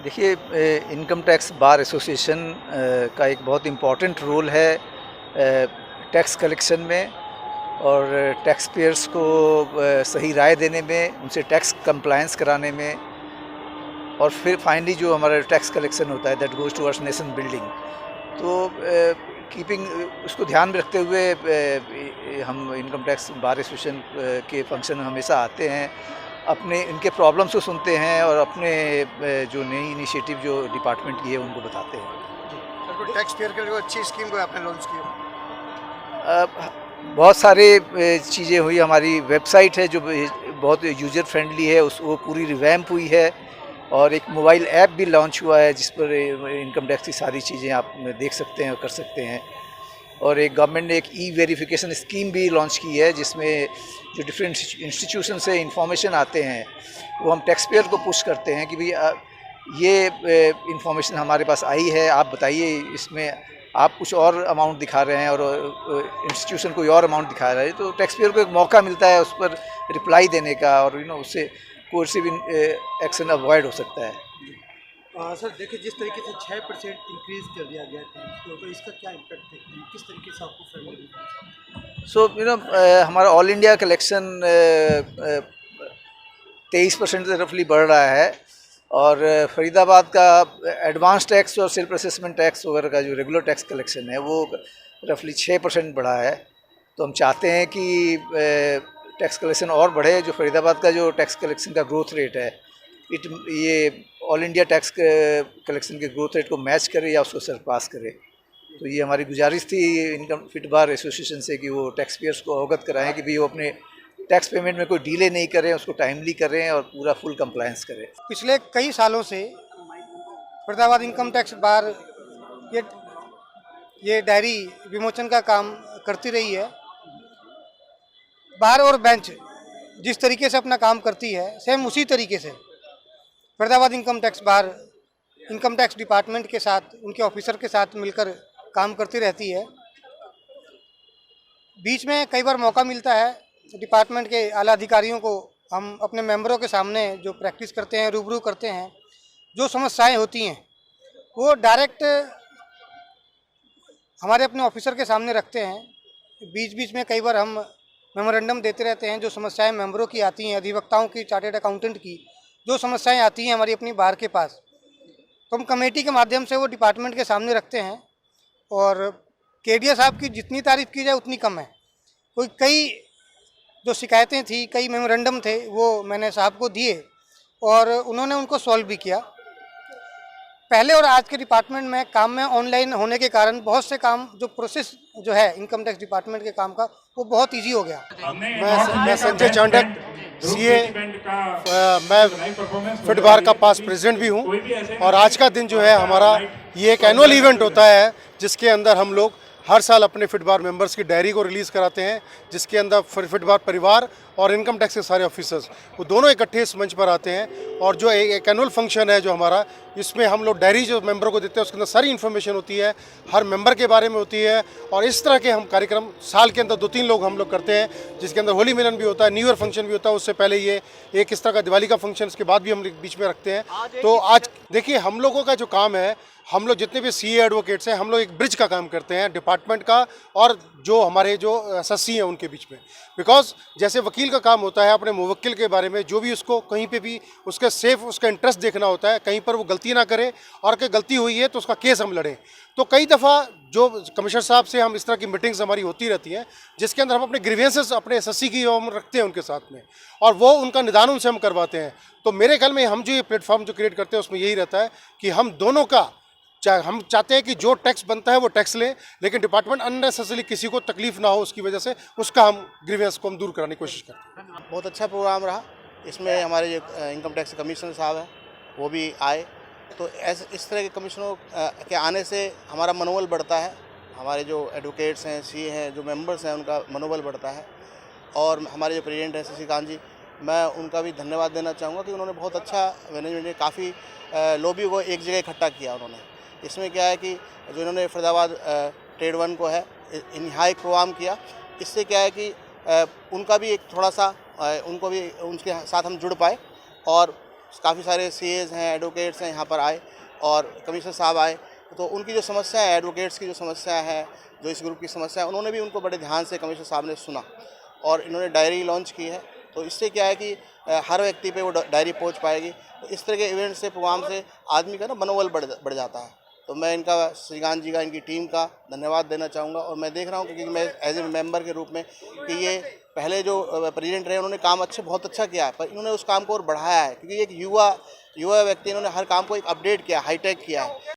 देखिए, income tax bar association का एक बहुत इम्पॉर्टेंट रोल है टैक्स कलेक्शन में और टैक्स पेयर्स को सही राय देने में, उनसे टैक्स कंप्लायंस कराने में, और फिर फाइनली जो हमारा टैक्स कलेक्शन होता है that goes towards nation building. तो कीपिंग उसको ध्यान में रखते हुए हम इनकम टैक्स बार एसोसिएशन के फंक्शन में हमेशा आते हैं, अपने इनके प्रॉब्लम्स को सुनते हैं और अपने जो नई इनिशिएटिव जो डिपार्टमेंट की है उनको बताते हैं। सर, टैक्स पेयर के लिए कोई अच्छी स्कीम को आपने लॉन्च की? बहुत सारे चीज़ें हुई। हमारी वेबसाइट है जो बहुत यूज़र फ्रेंडली है, वो पूरी रिवैम्प हुई है, और एक मोबाइल ऐप भी लॉन्च हुआ है जिस पर इनकम टैक्स की सारी चीज़ें आप देख सकते हैं और कर सकते हैं। और एक गवर्नमेंट ने एक ई वेरिफिकेशन स्कीम भी लॉन्च की है जिसमें जो डिफरेंट इंस्टीट्यूशन से इंफॉर्मेशन आते हैं वो हम टैक्स पेयर को पुश करते हैं कि भाई ये इंफॉर्मेशन हमारे पास आई है, आप बताइए इसमें आप कुछ और अमाउंट दिखा रहे हैं और इंस्टीट्यूशन कोई और अमाउंट दिखा रहा है। तो टैक्स पेयर को एक मौका मिलता है उस पर रिप्लाई देने का, और उससे कोर्सिव एक्शन अवॉइड हो सकता है। सर देखिए, जिस तरीके से 6% इंक्रीज़ कर दिया गया था तो इसका क्या इम्पैक्ट देखते हैं, किस तरीके से आपको सो हमारा ऑल इंडिया कलेक्शन 23% से रफली बढ़ रहा है, और फरीदाबाद का एडवांस टैक्स और सेल्फ असेसमेंट टैक्स वगैरह का जो रेगुलर टैक्स कलेक्शन है वो रफली 6% बढ़ा है। तो हम चाहते हैं कि टैक्स कलेक्शन और बढ़े। जो फरीदाबाद का जो टैक्स कलेक्शन का ग्रोथ रेट है ये ऑल इंडिया टैक्स कलेक्शन के ग्रोथ रेट को मैच करे या उसको सरपास करे। तो ये हमारी गुजारिश थी इनकम फिट बार एसोसिएशन से कि वो टैक्स पेयर्स को अवगत कराएं कि भाई वो अपने टैक्स पेमेंट में कोई डिले नहीं करें, उसको टाइमली करें और पूरा फुल कंप्लायंस करें। पिछले कई सालों से फरीदाबाद इनकम टैक्स बार ये डायरी विमोचन का काम करती रही है। बार और बेंच जिस तरीके से अपना काम करती है सेम उसी तरीके से Faridabad income tax bar income tax department के साथ, उनके ऑफिसर के साथ मिलकर काम करती रहती है। बीच में कई बार मौका मिलता है डिपार्टमेंट के आला अधिकारियों को हम अपने मेंबरों के सामने जो प्रैक्टिस करते हैं, रूबरू करते हैं, जो समस्याएं होती हैं वो डायरेक्ट हमारे अपने ऑफिसर के सामने रखते हैं। बीच बीच में कई बार हम मेमोरेंडम देते रहते हैं। जो समस्याएं मेंबरों की आती हैं, अधिवक्ताओं की, चार्टेड अकाउंटेंट की जो समस्याएं आती हैं हमारी अपनी बार के पास, तो हम कमेटी के माध्यम से वो डिपार्टमेंट के सामने रखते हैं। और केडिया साहब की जितनी तारीफ़ की जाए उतनी कम है। कई जो शिकायतें थी, कई मेमोरेंडम थे, वो मैंने साहब को दिए और उन्होंने उनको सॉल्व भी किया। पहले और आज के डिपार्टमेंट में काम में ऑनलाइन होने के कारण बहुत से काम जो प्रोसेस जो है इनकम टैक्स डिपार्टमेंट के काम का वो बहुत इजी हो गया। मैं संजय चांडक, सीए, मैं फिट बार का पास प्रेसिडेंट भी हूँ। और आज का दिन जो है हमारा ये एक एनुअल इवेंट होता है जिसके अंदर हम लोग हर साल अपने फिट बार मेंबर्स की डायरी को रिलीज़ कराते हैं, जिसके अंदर फिट बार परिवार और इनकम टैक्स के सारे ऑफिसर्स वो दोनों इकट्ठे इस मंच पर आते हैं। और जो एक एनुअल फंक्शन है जो हमारा, इसमें हम लोग डायरी जो मेंबर को देते हैं उसके अंदर सारी इन्फॉर्मेशन होती है, हर मेंबर के बारे में होती है। और इस तरह के हम कार्यक्रम साल के अंदर 2-3 लोग हम लोग करते हैं, जिसके अंदर होली मिलन भी होता है, न्यू ईयर फंक्शन भी होता है। उससे पहले ये एक इस तरह का दिवाली का फंक्शन इसके बाद भी हम बीच में रखते हैं। तो आज देखिए, हम लोगों का जो काम है, हम लोग जितने भी सीए एडवोकेट्स हैं, हम लोग एक ब्रिज का काम करते हैं डिपार्टमेंट का और जो हमारे जो एसएससी हैं उनके बीच में। बिकॉज जैसे वकील का काम होता है अपने मुवक्किल के बारे में, जो भी उसको कहीं पे भी उसका सेफ उसका इंटरेस्ट देखना होता है, कहीं पर वो गलती ना करे, और अगर गलती हुई है तो उसका केस हम लड़ें। तो कई दफ़ा जो कमिश्नर साहब से हम इस तरह की मीटिंग्स हमारी होती रहती हैं, जिसके अंदर हम अपने ग्रीवेंसेस अपने एसएससी की हम रखते हैं उनके साथ में, और वो उनका निदान उनसे हम करवाते हैं। तो मेरे ख्याल में हम जो ये प्लेटफॉर्म जो क्रिएट करते हैं उसमें यही रहता है कि हम दोनों का हम चाहते हैं कि जो टैक्स बनता है वो टैक्स लें, लेकिन डिपार्टमेंट अननेसेसरी किसी को तकलीफ ना हो उसकी वजह से उसका हम ग्रीवेंस को हम दूर कराने की कोशिश करते हैं। बहुत अच्छा प्रोग्राम रहा। इसमें हमारे जो इनकम टैक्स कमिश्नर साहब हैं वो भी आए। तो ऐसे इस तरह के कमिश्नरों के आने से हमारा मनोबल बढ़ता है, हमारे जो एडवोकेट्स हैं, सीए हैं, जो मेंबर्स हैं, उनका मनोबल बढ़ता है। और हमारे जो प्रेसिडेंट हैं शशिकांत जी, मैं उनका भी धन्यवाद देना चाहूँगा कि उन्होंने बहुत अच्छा मैनेजमेंट ने काफ़ी लॉबी को एक जगह इकट्ठा किया उन्होंने। इसमें क्या है कि जो इन्होंने फरीदाबाद ट्रेड वन को है यहाँ एक प्रोग्राम किया, इससे क्या है कि उनका भी एक थोड़ा सा उनको भी उनके साथ हम जुड़ पाए और काफ़ी सारे सीएज हैं, एडवोकेट्स हैं यहाँ पर आए और कमिश्नर साहब आए, तो उनकी जो समस्या है, एडवोकेट्स की जो समस्या है, जो इस ग्रुप की समस्या है, उन्होंने भी उनको बड़े ध्यान से कमिश्नर साहब ने सुना और इन्होंने डायरी लॉन्च की है। तो इससे क्या है कि हर व्यक्ति पे वो डायरी पहुँच पाएगी। तो इस तरह के इवेंट से, प्रोग्राम से आदमी का ना मनोबल बढ़ जाता है। तो मैं इनका, श्रीकांत जी का, इनकी टीम का धन्यवाद देना चाहूँगा। और मैं देख रहा हूँ क्योंकि मैं एज ए मेंबर के रूप में कि ये पहले जो प्रेसिडेंट रहे उन्होंने काम बहुत अच्छा किया है, पर इन्होंने उस काम को और बढ़ाया है क्योंकि एक युवा व्यक्ति, इन्होंने हर काम को एक अपडेट किया, हाईटेक किया है।